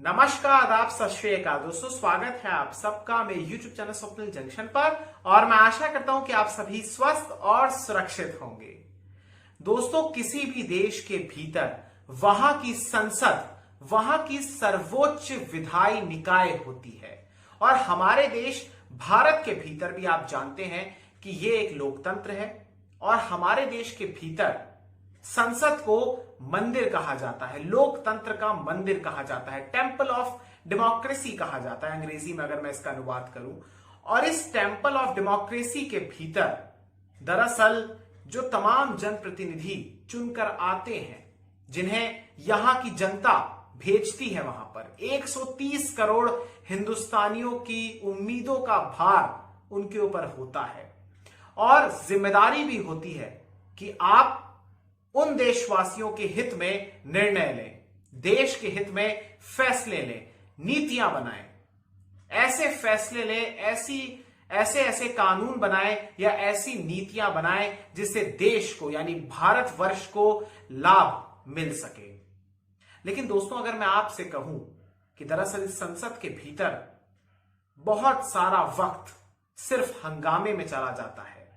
नमस्कार, आदाब, सत श्री अकाल दोस्तों। स्वागत है आप सबका मेरे YouTube चैनल स्वप्निल जंक्शन पर और मैं आशा करता हूं कि आप सभी स्वस्थ और सुरक्षित होंगे। दोस्तों, किसी भी देश के भीतर वहां की संसद, वहां की सर्वोच्च विधायी निकाय होती है और हमारे देश भारत के भीतर भी आप जानते हैं कि ये एक लोकतंत्र है और हमारे देश के भीतर संसद को मंदिर कहा जाता है, लोकतंत्र का मंदिर कहा जाता है, टेंपल ऑफ डेमोक्रेसी कहा जाता है अंग्रेजी में अगर मैं इसका अनुवाद करूं। और इस टेंपल ऑफ डेमोक्रेसी के भीतर दरअसल जो तमाम जनप्रतिनिधि चुनकर आते हैं, जिन्हें यहां की जनता भेजती है, वहां पर 130 करोड़ हिंदुस्तानियों की उम्मीदों का भार उनके ऊपर होता है और जिम्मेदारी भी होती है कि आप उन देशवासियों के हित में निर्णय लें, देश के हित में फैसले लें, नीतियां बनाएं, ऐसे फैसले लें, ऐसे कानून बनाएं या ऐसी नीतियां बनाएं जिससे देश को यानी भारतवर्ष को लाभ मिल सके। लेकिन दोस्तों, अगर मैं आपसे कहूं कि दरअसल इस संसद के भीतर बहुत सारा वक्त सिर्फ हंगामे में चला जाता है,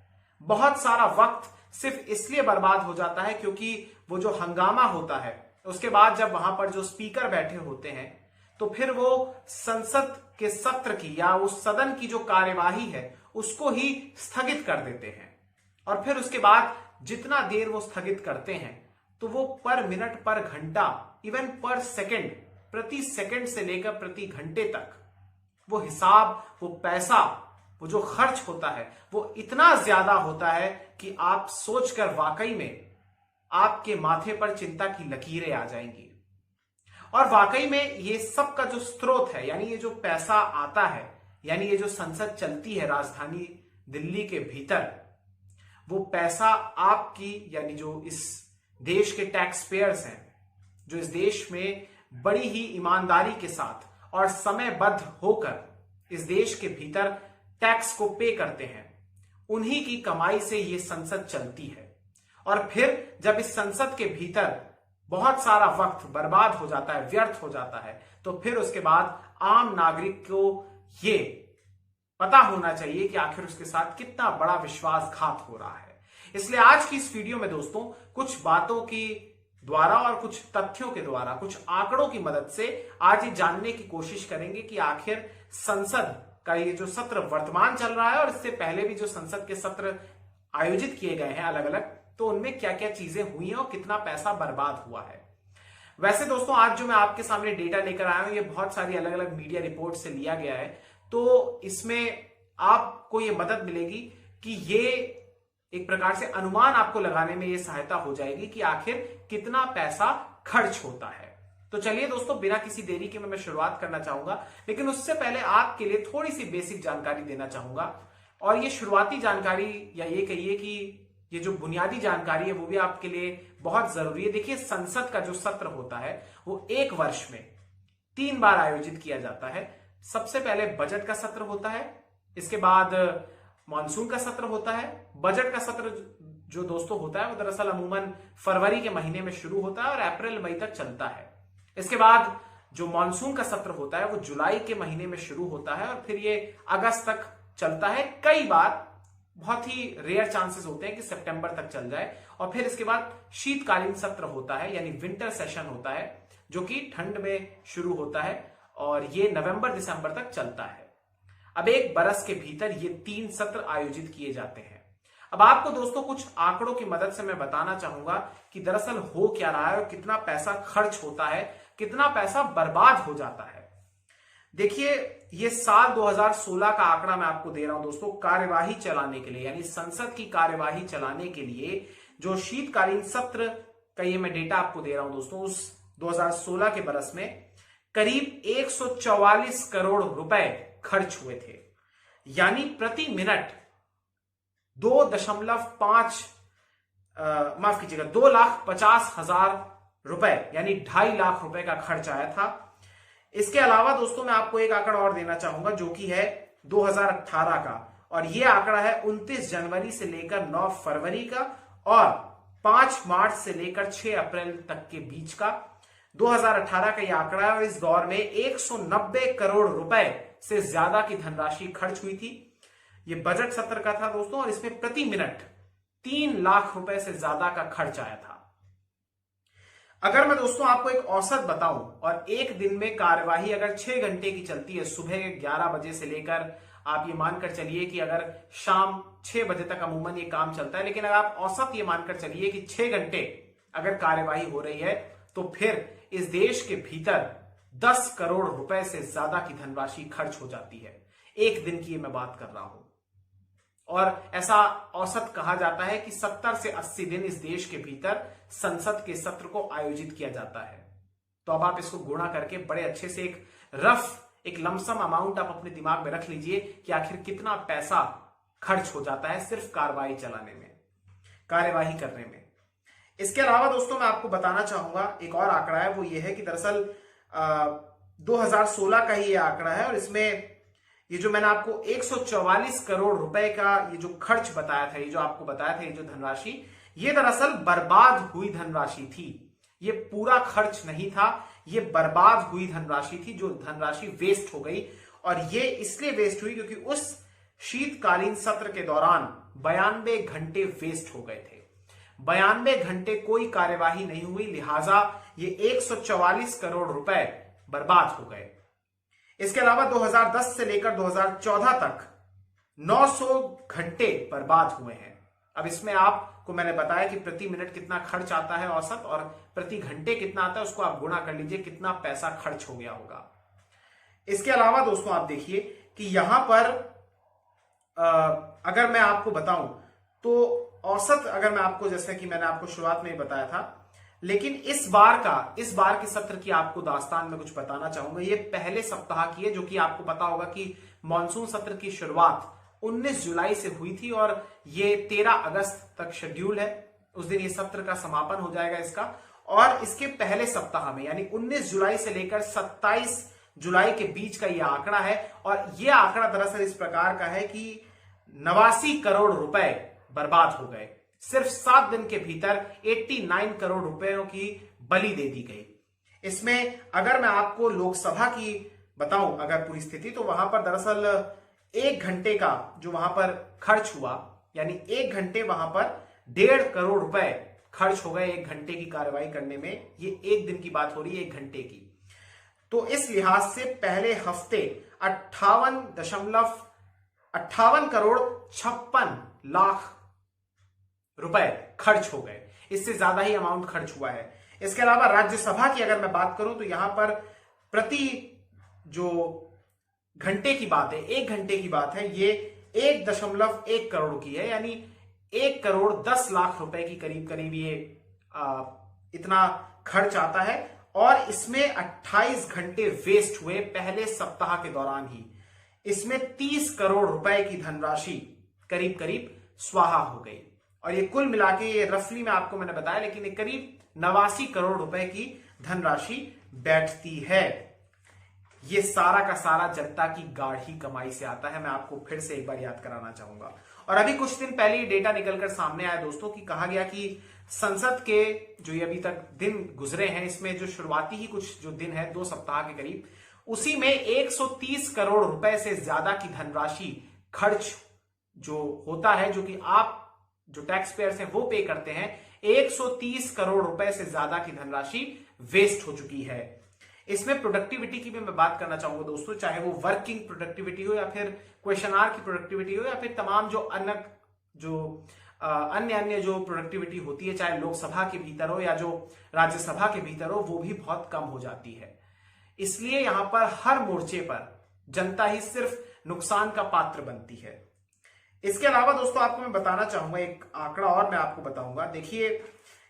बहुत सारा वक्त सिर्फ इसलिए बर्बाद हो जाता है क्योंकि वो जो हंगामा होता है उसके बाद जब वहां पर जो स्पीकर बैठे होते हैं तो फिर वो संसद के सत्र की या उस सदन की जो कार्यवाही है उसको ही स्थगित कर देते हैं। और फिर उसके बाद जितना देर वो स्थगित करते हैं तो वो पर मिनट, पर घंटा, इवन पर सेकंड, प्रति सेकंड से लेकर प्रति घंटे तक वो हिसाब, वो पैसा, वो जो खर्च होता है वो इतना ज्यादा होता है कि आप सोचकर वाकई में आपके माथे पर चिंता की लकीरें आ जाएंगी। और वाकई में ये सब का जो स्रोत है, यानी ये जो पैसा आता है, यानी ये जो संसद चलती है राजधानी दिल्ली के भीतर, वो पैसा आपकी यानी जो इस देश के टैक्स पेयर्स हैं, जो इस देश में बड़ी ही ईमानदारी के साथ और समयबद्ध होकर इस देश के भीतर टैक्स को पे करते हैं, उन्हीं की कमाई से ये संसद चलती है। और फिर जब इस संसद के भीतर बहुत सारा वक्त बर्बाद हो जाता है, व्यर्थ हो जाता है, तो फिर उसके बाद आम नागरिक को ये पता होना चाहिए कि आखिर उसके साथ कितना बड़ा विश्वासघात हो रहा है। इसलिए आज की इस वीडियो में दोस्तों कुछ बातों की द्वारा और कुछ तथ्यों के द्वारा, कुछ आंकड़ों की मदद से आज ये जानने की कोशिश करेंगे कि आखिर संसद का ये जो सत्र वर्तमान चल रहा है और इससे पहले भी जो संसद के सत्र आयोजित किए गए हैं अलग अलग, तो उनमें क्या क्या चीजें हुई हैं और कितना पैसा बर्बाद हुआ है। वैसे दोस्तों, आज जो मैं आपके सामने डेटा लेकर आया हूं ये बहुत सारी अलग अलग मीडिया रिपोर्ट से लिया गया है, तो इसमें आपको ये मदद मिलेगी कि ये एक प्रकार से अनुमान आपको लगाने में ये सहायता हो जाएगी कि आखिर कितना पैसा खर्च होता है। तो चलिए दोस्तों, बिना किसी देरी के मैं शुरुआत करना चाहूंगा, लेकिन उससे पहले आपके लिए थोड़ी सी बेसिक जानकारी देना चाहूंगा। और ये शुरुआती जानकारी या ये कहिए कि ये जो बुनियादी जानकारी है वो भी आपके लिए बहुत जरूरी है। देखिए, संसद का जो सत्र होता है वो एक वर्ष में 3 बार आयोजित किया जाता है। सबसे पहले बजट का सत्र होता है, इसके बाद मानसून का सत्र होता है। बजट का सत्र जो दोस्तों होता है वो दरअसल अमूमन फरवरी के महीने में शुरू होता है और अप्रैल मई तक चलता है। इसके बाद जो मानसून का सत्र होता है वो जुलाई के महीने में शुरू होता है और फिर ये अगस्त तक चलता है। कई बार, बहुत ही रेयर चांसेस होते हैं कि सितंबर तक चल जाए। और फिर इसके बाद शीतकालीन सत्र होता है यानी विंटर सेशन होता है, जो कि ठंड में शुरू होता है और ये नवंबर दिसंबर तक चलता है। अब एक बरस के भीतर ये 3 सत्र आयोजित किए जाते हैं। अब आपको दोस्तों कुछ आंकड़ों की मदद से मैं बताना चाहूंगा कि दरअसल हो क्या रहा है और कितना पैसा खर्च होता है, कितना पैसा बर्बाद हो जाता है। देखिए, ये साल 2016 का आंकड़ा मैं आपको दे रहा हूं दोस्तों, कार्यवाही चलाने के लिए यानी संसद की कार्यवाही चलाने के लिए जो शीतकालीन सत्र का ये मैं डेटा आपको दे रहा हूं दोस्तों, उस 2016 के बरस में करीब 144 करोड़ रुपए खर्च हुए थे। यानी प्रति मिनट 2,50,000 रुपए यानी 2.5 लाख रुपए का खर्च आया था। इसके अलावा दोस्तों मैं आपको एक आंकड़ा और देना चाहूंगा जो कि है 2018 का, और यह आंकड़ा है 29 जनवरी से लेकर 9 फरवरी का और 5 मार्च से लेकर 6 अप्रैल तक के बीच का, 2018 का यह आंकड़ा है और इस दौर में 190 करोड़ रुपए से ज्यादा की धनराशि खर्च हुई थी। यह बजट सत्र का था दोस्तों और इसमें प्रति मिनट 3 लाख रुपए से ज्यादा का खर्च आया था। अगर मैं दोस्तों आपको एक औसत बताऊं और एक दिन में कार्यवाही अगर 6 घंटे की चलती है, सुबह 11 बजे से लेकर आप ये मानकर चलिए कि अगर शाम 6 बजे तक अमूमन ये काम चलता है, लेकिन अगर आप औसत ये मानकर चलिए कि 6 घंटे अगर कार्यवाही हो रही है तो फिर इस देश के भीतर 10 करोड़ रुपए से ज्यादा की धनराशि खर्च हो जाती है। एक दिन की मैं बात कर रहा हूं और ऐसा औसत कहा जाता है कि 70 से 80 दिन इस देश के भीतर संसद के सत्र को आयोजित किया जाता है। तो अब आप इसको गुणा करके बड़े अच्छे से एक लमसम अमाउंट आप अपने दिमाग में रख लीजिए कि आखिर कितना पैसा खर्च हो जाता है सिर्फ कार्यवाही चलाने में, कार्यवाही करने में। इसके अलावा दोस्तों मैं आपको बताना चाहूंगा एक और आंकड़ा है, वो ये है कि दरअसल 2016 का ही ये आंकड़ा है और इसमें ये जो मैंने आपको 144 करोड़ रुपए का ये जो खर्च बताया था, ये जो आपको बताया था, ये जो धनराशि, ये दरअसल बर्बाद हुई धनराशि थी। ये पूरा खर्च नहीं था, ये बर्बाद हुई धनराशि थी, जो धनराशि वेस्ट हो गई। और ये इसलिए वेस्ट हुई क्योंकि उस शीतकालीन सत्र के दौरान 92 घंटे वेस्ट हो गए थे। 92 घंटे कोई कार्यवाही नहीं हुई, लिहाजा ये 144 करोड़ रुपए बर्बाद हो गए। इसके अलावा 2010 से लेकर 2014 तक 900 घंटे बर्बाद हुए हैं। अब इसमें आपको मैंने बताया कि प्रति मिनट कितना खर्च आता है औसत और प्रति घंटे कितना आता है, उसको आप गुणा कर लीजिए कितना पैसा खर्च हो गया होगा। इसके अलावा दोस्तों आप देखिए कि यहां पर अगर मैं आपको बताऊं तो औसत, अगर मैं आपको, जैसे कि मैंने आपको शुरुआत में ही बताया था, लेकिन इस बार के सत्र की आपको दास्तान में कुछ बताना चाहूंगा। ये पहले सप्ताह की है, जो कि आपको पता होगा कि मॉनसून सत्र की शुरुआत 19 जुलाई से हुई थी और ये 13 अगस्त तक शेड्यूल है। उस दिन ये सत्र का समापन हो जाएगा इसका। और इसके पहले सप्ताह में यानी 19 जुलाई से लेकर 27 जुलाई के बीच का ये आंकड़ा है और ये आंकड़ा दरअसल इस प्रकार का है कि 89 करोड़ रुपए बर्बाद हो गए। सिर्फ 7 दिन के भीतर 89 करोड़ रुपयों की बलि दे दी गई। इसमें अगर मैं आपको लोकसभा की बताऊं अगर पूरी स्थिति, तो वहां पर दरअसल 1 घंटे का जो वहां पर खर्च हुआ, यानी 1 घंटे वहां पर 1.5 करोड़ रुपए खर्च हो गए 1 घंटे की कार्रवाई करने में। ये एक दिन की बात हो रही है, 1 घंटे की। तो इस लिहाज से पहले हफ्ते 58 करोड़ 56 लाख रुपए खर्च हो गए। इससे ज्यादा ही अमाउंट खर्च हुआ है। इसके अलावा राज्यसभा की अगर मैं बात करूं तो यहां पर प्रति जो घंटे की बात है, 1 घंटे की बात है, ये 1.1 करोड़ की है, यानी 1 करोड़ 10 लाख रुपए की करीब करीब ये इतना खर्च आता है। और इसमें 28 घंटे वेस्ट हुए पहले सप्ताह के दौरान ही। इसमें 30 करोड़ रुपए की धनराशि करीब करीब स्वाहा हो गई। और ये कुल मिला के ये रफली में आपको मैंने बताया, लेकिन ये करीब 89 करोड़ रुपए की धनराशि बैठती है। ये सारा का सारा जनता की गाढ़ी कमाई से आता है। मैं आपको फिर से एक बार याद कराना चाहूंगा। और अभी कुछ दिन पहले ये डेटा निकलकर सामने आया दोस्तों कि कहा गया कि संसद के जो ये अभी तक दिन गुजरे हैं, इसमें जो शुरुआती ही कुछ जो दिन है 2 सप्ताह के करीब, उसी में 130 करोड़ रुपए से ज्यादा की धनराशि खर्च जो होता है, जो कि आप जो टैक्स पेयर्स हैं वो पे करते हैं, 130 करोड़ रुपए से ज्यादा की धनराशि वेस्ट हो चुकी है। इसमें प्रोडक्टिविटी की भी मैं बात करना चाहूंगा दोस्तों, चाहे वो वर्किंग प्रोडक्टिविटी हो या फिर क्वेश्चन आर की प्रोडक्टिविटी हो या फिर तमाम जो अन्य जो प्रोडक्टिविटी होती है, चाहे लोकसभा के भीतर हो या जो राज्यसभा के भीतर हो, वो भी बहुत कम हो जाती है। इसलिए यहां पर हर मोर्चे पर जनता ही सिर्फ नुकसान का पात्र बनती है। इसके अलावा दोस्तों आपको मैं बताना चाहूंगा एक आंकड़ा और मैं आपको बताऊंगा। देखिए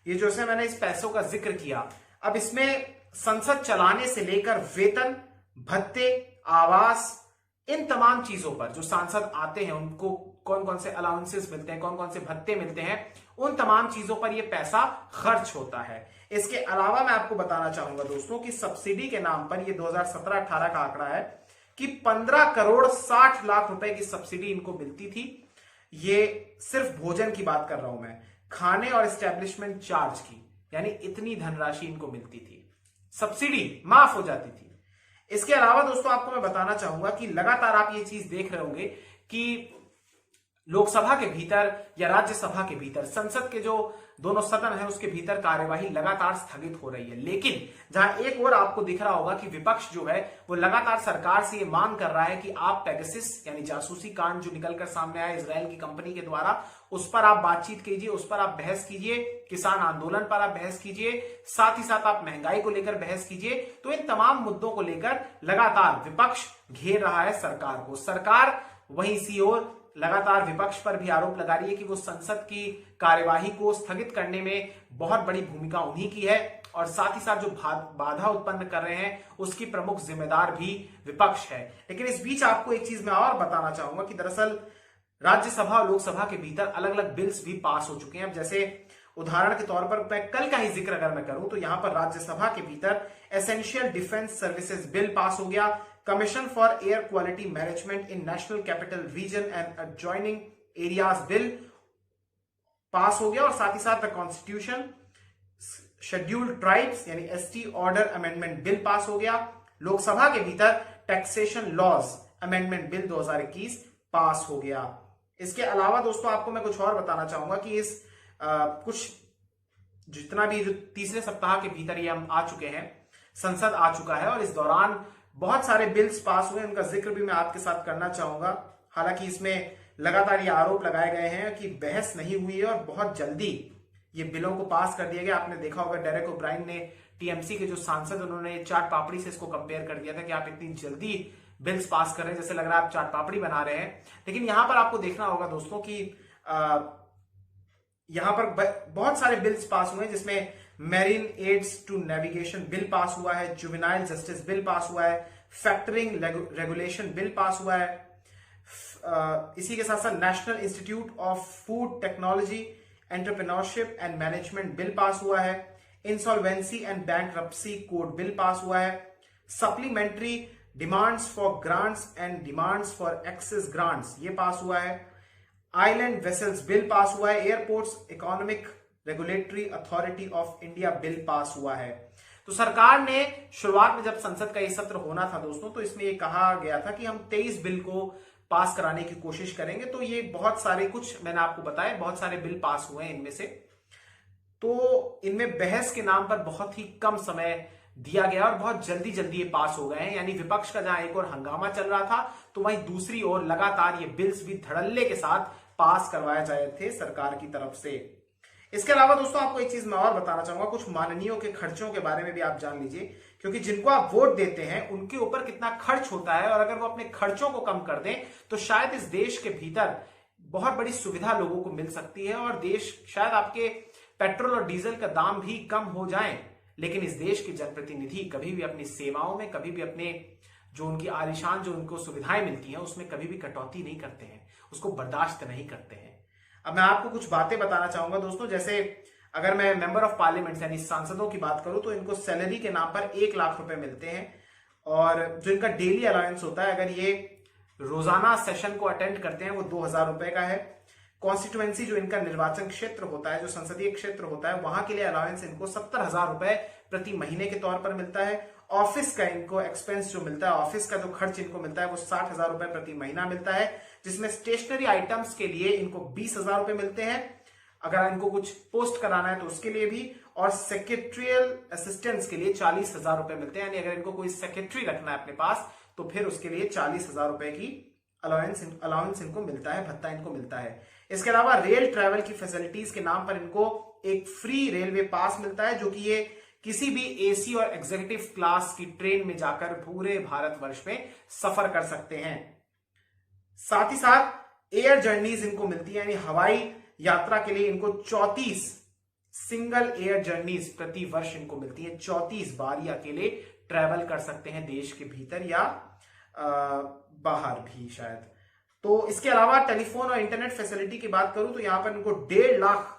ये जो से मैंने इस पैसों का जिक्र किया, अब इसमें संसद चलाने से लेकर वेतन, भत्ते, आवास, इन तमाम चीजों पर जो सांसद आते हैं उनको कौन कौन से अलाउंसेस मिलते हैं, कौन कौन से भत्ते मिलते हैं, उन तमाम चीजों पर यह पैसा खर्च होता है। इसके अलावा मैं आपको बताना चाहूंगा दोस्तों कि सब्सिडी के नाम पर यह 2017-18 का आंकड़ा है कि 15 करोड़ 60 लाख रुपए की सब्सिडी इनको मिलती थी। ये सिर्फ भोजन की बात कर रहा हूं मैं, खाने और एस्टेब्लिशमेंट चार्ज की, यानी इतनी धनराशि इनको मिलती थी। सब्सिडी माफ हो जाती थी। इसके अलावा दोस्तों आपको मैं बताना चाहूंगा कि लगातार आप ये चीज देख रहे होंगे कि लोकसभा के भीतर या राज्यसभा के भीतर, संसद के जो दोनों सदन है उसके भीतर कार्यवाही लगातार स्थगित हो रही है। लेकिन जहां एक और आपको दिख रहा होगा कि विपक्ष जो है वो लगातार सरकार से ये मांग कर रहा है कि आप पेगासस यानी जासूसी कांड जो निकलकर सामने आया इजरायल की कंपनी के द्वारा, उस पर आप बातचीत कीजिए, उस पर आप बहस कीजिए, किसान आंदोलन पर आप बहस कीजिए, साथ ही साथ आप महंगाई को लेकर बहस कीजिए। तो इन तमाम मुद्दों को लेकर लगातार विपक्ष घेर रहा है सरकार को। सरकार वहीं इसी ओर लगातार विपक्ष पर भी आरोप लगा रही है कि वो संसद की कार्यवाही को स्थगित करने में बहुत बड़ी भूमिका उन्हीं की है, और साथ ही साथ जो बाधा उत्पन्न कर रहे हैं उसकी प्रमुख जिम्मेदार भी विपक्ष है। लेकिन इस बीच आपको एक चीज मैं और बताना चाहूंगा कि दरअसल राज्यसभा और लोकसभा के भीतर अलग अलग बिल्स भी पास हो चुके हैं। अब जैसे उदाहरण के तौर पर मैं कल का ही जिक्र अगर मैं करूं तो यहां पर राज्यसभा के भीतर essential defence services bill pass हो गया, commission for air quality management in national capital region and adjoining areas bill pass हो गया, और साथ ही साथ द कॉन्स्टिट्यूशन शेड्यूल्ड ट्राइब्स यानी ST order amendment bill pass हो गया। लोकसभा के भीतर टैक्सेशन लॉज अमेंडमेंट बिल 2021 पास हो गया। इसके अलावा दोस्तों आपको मैं कुछ और बताना चाहूंगा कि इस कुछ जितना भी जो तीसरे सप्ताह के भीतर ये हम आ चुके हैं, संसद आ चुका है, और इस दौरान बहुत सारे बिल्स पास हुए, उनका जिक्र भी मैं आपके साथ करना चाहूंगा। हालांकि इसमें लगातार ये आरोप लगाए गए हैं कि बहस नहीं हुई है और बहुत जल्दी ये बिलों को पास कर दिया गया। आपने देखा होगा डेरेक ओब्रायन ने, टीएमसी के जो सांसद, उन्होंने चाट पापड़ी से इसको कंपेयर कर दिया था कि आप इतनी जल्दी बिल्स पास कर रहे हैं, जैसे लग रहा है आप चाट पापड़ी बना रहे हैं। लेकिन यहां पर आपको देखना होगा दोस्तों कि यहां पर बहुत सारे बिल्स पास हुए हैं, जिसमें marine aids to navigation bill pass हुआ है, जुवेनाइल जस्टिस बिल पास हुआ है, फैक्टरिंग रेगुलेशन बिल पास हुआ है, इसी के साथ साथ national institute of food technology entrepreneurship and management bill pass हुआ है, insolvency and bankruptcy code bill pass हुआ है, supplementary demands for grants and demands for excess grants ये पास हुआ है, आइलैंड वेसल्स बिल पास हुआ है, airports economic regulatory authority of India bill pass हुआ है। तो सरकार ने शुरुआत में जब संसद का ये सत्र होना था दोस्तों, तो इसमें ये कहा गया था कि हम 23 बिल को पास कराने की कोशिश करेंगे। तो ये बहुत सारे, कुछ मैंने आपको बताया, बहुत सारे बिल पास हुए हैं इनमें से। तो इनमें बहस के नाम पर बहुत ही कम समय दिया गया और बहुत जल्दी जल्दी ये पास हो गए हैं। यानी विपक्ष का जहां एक और हंगामा चल रहा था, तो वहीं दूसरी ओर लगातार ये बिल्स भी धड़ल्ले के साथ पास करवाए जाए थे सरकार की तरफ से। इसके अलावा दोस्तों आपको एक चीज मैं और बताना चाहूंगा, कुछ माननीयों के खर्चों के बारे में भी आप जान लीजिए, क्योंकि जिनको आप वोट देते हैं उनके ऊपर कितना खर्च होता है, और अगर वो अपने खर्चों को कम कर दें तो शायद इस देश के भीतर बहुत बड़ी सुविधा लोगों को मिल सकती है, और देश शायद आपके पेट्रोल और डीजल का दाम भी कम हो जाए। लेकिन इस देश के जनप्रतिनिधि कभी भी अपनी सेवाओं में, कभी भी अपने जो उनकी आलिशान जो उनको सुविधाएं मिलती हैं उसमें कभी भी कटौती नहीं करते हैं, उसको बर्दाश्त नहीं करते हैं। अब मैं आपको कुछ बातें बताना चाहूंगा दोस्तों, जैसे अगर मैं मेंबर ऑफ पार्लियामेंट यानी सांसदों की बात करूं तो इनको सैलरी के नाम पर 1 लाख रुपए मिलते हैं, और जो इनका डेली अलाउंस होता है, अगर ये रोजाना सेशन को अटेंड करते हैं, वो 2000 रुपए का है। कॉन्स्टिट्यूएंसी जो इनका निर्वाचन क्षेत्र होता है, जो संसदीय क्षेत्र होता है, वहां के लिए अलाउंस इनको 70,000 रुपए प्रति महीने के तौर पर मिलता है। ऑफिस का इनको एक्सपेंस जो मिलता है, ऑफिस का जो खर्च इनको मिलता है, वो 60,000 रुपए प्रति महीना मिलता है, जिसमें स्टेशनरी आइटम्स के लिए इनको 20,000 रुपए मिलते हैं, अगर इनको कुछ पोस्ट कराना है तो उसके लिए भी, और सेक्रेटरियल असिस्टेंट्स के लिए 40,000 रुपए मिलते हैं। यानी अगर इनको कोई सेक्रेटरी रखना है अपने पास तो फिर उसके लिए 40,000 रुपए की अलाउंस इनको मिलता है, भत्ता इनको मिलता है। इसके अलावा रेल ट्रैवल की फैसिलिटीज के नाम पर इनको एक फ्री रेलवे पास मिलता है, जो कि ये किसी भी एसी और एग्जीक्यूटिव क्लास की ट्रेन में जाकर पूरे भारतवर्ष में सफर कर सकते हैं। साथ ही साथ एयर जर्नीज इनको मिलती है, यानी हवाई यात्रा के लिए इनको 34 सिंगल एयर जर्नीज प्रति वर्ष इनको मिलती है। 34 बार ये अकेले ट्रैवल कर सकते हैं देश के भीतर या बाहर भी शायद। तो इसके अलावा टेलीफोन और इंटरनेट फैसिलिटी की बात करूं तो यहां पर इनको 1.5 लाख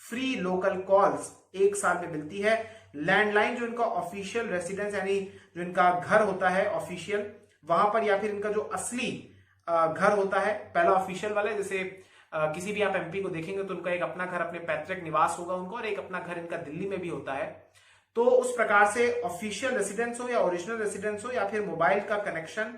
फ्री लोकल कॉल्स 1 साल में मिलती है। लैंडलाइन जो इनका ऑफिशियल रेसिडेंस यानी जो इनका घर होता है ऑफिशियल, वहां पर, या फिर इनका जो असली घर होता है, पहला ऑफिशियल वाला, जैसे किसी भी आप एमपी को देखेंगे तो उनका एक अपना घर, अपने पैतृक निवास होगा उनको, और एक अपना घर इनका दिल्ली में भी होता है। तो उस प्रकार से ऑफिशियल रेसिडेंस हो या ओरिजिनल रेसिडेंस हो या फिर मोबाइल का कनेक्शन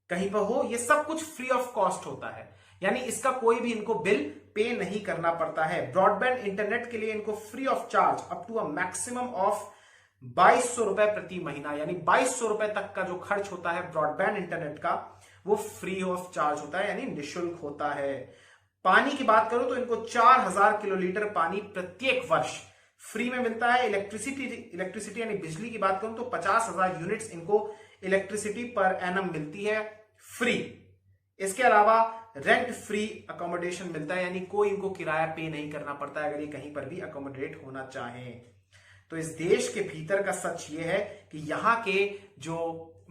कहीं पर हो, ये सब कुछ फ्री ऑफ कॉस्ट होता है, यानी इसका कोई भी इनको बिल पे नहीं करना पड़ता है। ब्रॉडबैंड इंटरनेट के लिए इनको free of charge up to a maximum of 2200 रुपए प्रति महीना, यानी 2200 रुपए तक का जो खर्च होता है ब्रॉडबैंड इंटरनेट का वो फ्री ऑफ चार्ज होता है, यानी निःशुल्क होता है। पानी की बात करो तो इनको 4000 किलोलीटर पानी प्रत्येक वर्ष फ्री में मिलता है। इलेक्ट्रिसिटी यानी बिजली की बात करूं तो 50,000 यूनिट्स इनको इलेक्ट्रिसिटी पर एनम मिलती है फ्री। इसके अलावा रेंट फ्री अकोमोडेशन मिलता है, यानी कोई इनको किराया पे नहीं करना पड़ता है अगर ये कहीं पर भी अकोमोडेट होना चाहें। तो इस देश के भीतर का सच ये है कि यहाँ के जो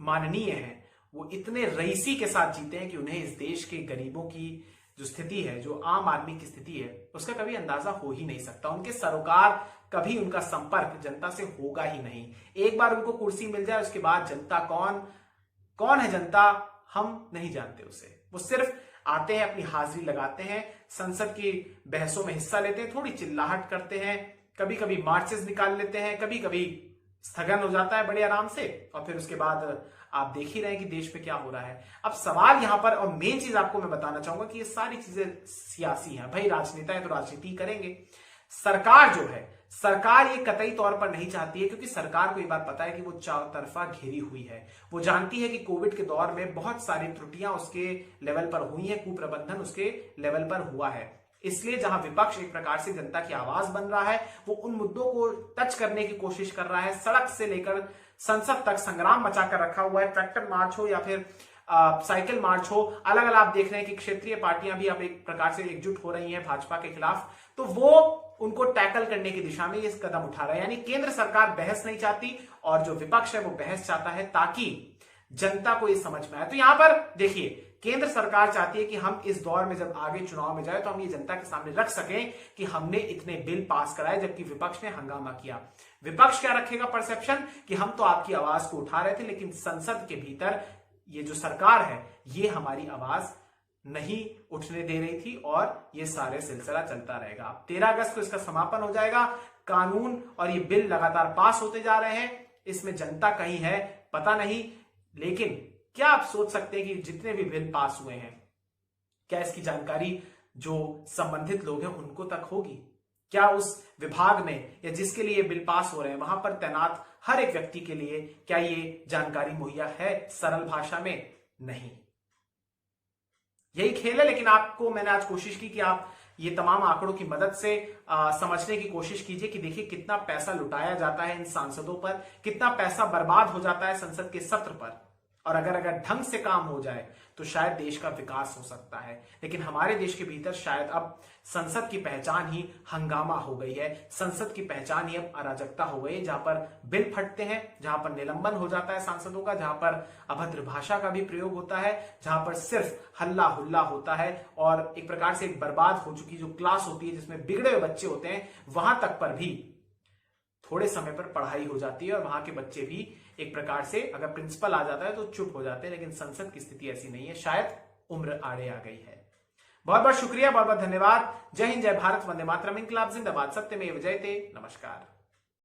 माननीय हैं वो इतने रईसी के साथ जीते हैं कि उन्हें इस देश के गरीबों की जो स्थिति है, जो आम आदमी की स्थिति है, उसका कभी अंदाजा हो ही नहीं सकता। उनके सरोकार कभी उनका संपर्क जनता से होगा ही नहीं। एक बार उनको कुर्सी मिल जाए उसके बाद जनता कौन है जनता हम नहीं जानते उसे। वो सिर्फ आते हैं, अपनी हाजिरी लगाते हैं, संसद की बहसों में हिस्सा लेते हैं, थोड़ी चिल्लाहट करते हैं, कभी कभी मार्चेस निकाल लेते हैं, कभी कभी स्थगन हो जाता है बड़े आराम से, और फिर उसके बाद आप देख ही रहे हैं कि देश में क्या हो रहा है। अब सवाल यहां पर, और मेन चीज आपको मैं बताना चाहूंगा कि ये सारी चीजें सियासी हैं। भाई राजनेता है तो राजनीति करेंगे। सरकार जो है, सरकार ये कतई तौर पर नहीं चाहती है, क्योंकि सरकार को ये बात पता है कि वो चारों तरफा घिरी हुई है। वो जानती है कि कोविड के दौर में बहुत सारी त्रुटियां उसके लेवल पर हुई हैं, कुप्रबंधन उसके लेवल पर हुआ है। इसलिए जहां विपक्ष एक प्रकार से जनता की आवाज बन रहा है, वो उन मुद्दों को टच करने की कोशिश कर रहा है। सड़क से लेकर संसद तक संग्राम मचाकर रखा हुआ है। ट्रैक्टर मार्च हो या फिर साइकिल मार्च हो, अलग अलग आप देख रहे हैं कि क्षेत्रीय पार्टियां भी अब एक प्रकार से एकजुट हो रही हैं भाजपा के खिलाफ, तो वो उनको टैकल करने की दिशा में ये कदम उठा रहा है। यानी केंद्र सरकार बहस नहीं चाहती और जो विपक्ष है वो बहस चाहता है, ताकि जनता को ये समझ में आए। तो यहां पर देखिए, केंद्र सरकार चाहती है कि हम इस दौर में जब आगे चुनाव में जाए तो हम ये जनता के सामने रख सकें कि हमने इतने बिल पास कराए, जबकि विपक्ष ने हंगामा किया। विपक्ष क्या रखेगा परसेप्शन कि हम तो आपकी आवाज को उठा रहे थे, लेकिन संसद के भीतर ये जो सरकार है ये हमारी आवाज नहीं उठने दे रही थी, और ये सारे सिलसिला चलता रहेगा। 13 अगस्त को इसका समापन हो जाएगा। कानून और ये बिल लगातार पास होते जा रहे हैं, इसमें जनता कहीं है पता नहीं, लेकिन क्या आप सोच सकते हैं कि जितने भी बिल पास हुए हैं, क्या इसकी जानकारी जो संबंधित लोग हैं उनको तक होगी? क्या उस विभाग में या जिसके लिए बिल पास हो रहे हैं वहां पर तैनात हर एक व्यक्ति के लिए क्या ये जानकारी मुहैया है सरल भाषा में? नहीं। यही खेल है, लेकिन आपको मैंने आज कोशिश की कि आप ये तमाम आंकड़ों की मदद से समझने की कोशिश कीजिए कि देखिए कितना पैसा लुटाया जाता है इन सांसदों पर, कितना पैसा बर्बाद हो जाता है संसद के सत्र पर। और अगर ढंग से काम हो जाए तो शायद देश का विकास हो सकता है, लेकिन हमारे देश के भीतर शायद अब संसद की पहचान ही हंगामा हो गई है। संसद की पहचान ही अब अराजकता हो गई है, जहां पर बिल फटते हैं, जहां पर निलंबन हो जाता है सांसदों का, जहां पर अभद्र भाषा का भी प्रयोग होता है, जहां पर सिर्फ हल्ला हुल्ला होता है, और एक प्रकार से एक बर्बाद हो चुकी जो क्लास होती है जिसमें बिगड़े हुए बच्चे होते हैं, वहां तक पर भी थोड़े समय पर पढ़ाई हो जाती है, और वहां के बच्चे भी एक प्रकार से अगर प्रिंसिपल आ जाता है तो चुप हो जाते हैं। लेकिन संसद की स्थिति ऐसी नहीं है, शायद उम्र आड़े आ गई है। बहुत बहुत शुक्रिया, बहुत बहुत धन्यवाद। जय हिंद, जय भारत, वंदे मातरम, इनकलाब जिंदाबाद, सत्यमेव जयते। नमस्कार।